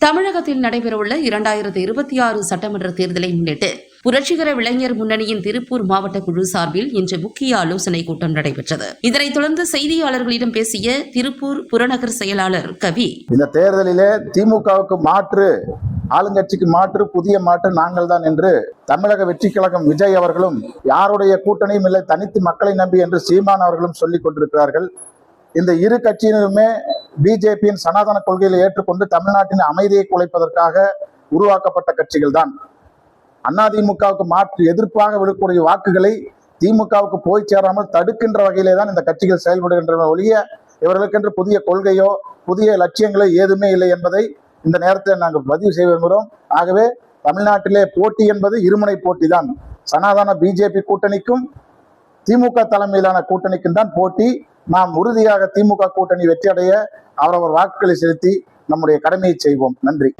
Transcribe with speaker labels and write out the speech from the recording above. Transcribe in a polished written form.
Speaker 1: தமிழகத்தில் நடைபெறவுள்ள 2026 சட்டமன்ற தேர்தலை முன்னிட்டு புரட்சிகர இளைஞர் முன்னணியின் திருப்பூர் மாவட்ட குழு சார்பில் இன்று முக்கிய ஆலோசனைக் கூட்டம் நடைபெற்றது. இதனைத் தொடர்ந்து செய்தியாளர்களிடம் பேசிய திருப்பூர் புறநகர் செயலாளர் கவி,
Speaker 2: இந்த தேர்தலிலே திமுகவுக்கு மாற்று, ஆளுங்கட்சிக்கு மாற்று, புதிய மாற்று நாங்கள் தான் என்று தமிழக வெற்றி கழகம் விஜய் அவர்களும் யாருடைய கூட்டணியும் இல்லை, தனித்து மக்களை நம்பி என்று சீமான் அவர்களும் சொல்லிக் கொண்டிருக்கிறார்கள். இந்த இரு கட்சியினருமே பிஜேபியின் சனாதன கொள்கைகளை ஏற்றுக்கொண்டு தமிழ்நாட்டின் அமைதியை குலைப்பதற்காக உருவாக்கப்பட்ட கட்சிகள் தான். அதிமுகவுக்கு மாற்று எதிர்ப்பாக விழுக்கூடிய வாக்குகளை திமுகவுக்கு போய் சேராமல் தடுக்கின்ற வகையிலே தான் இந்த கட்சிகள் செயல்படுகின்றன ஒழிய இவர்களுக்கென்று புதிய கொள்கையோ புதிய லட்சியங்களோ ஏதுமே இல்லை என்பதை இந்த நேரத்தில் நாங்கள் பதிவு செய்ய விரும்புகிறோம். ஆகவே தமிழ்நாட்டிலே போட்டி என்பது இருமுனை போட்டி தான். சனாதன பிஜேபி கூட்டணிக்கும் திமுக தலைமையிலான கூட்டணிக்கும் தான் போட்டி. நாம் உறுதியாக திமுக கூட்டணி வெற்றியடைய அவரவர் வாக்குகளை செலுத்தி நம்முடைய கடமையை செய்வோம். நன்றி.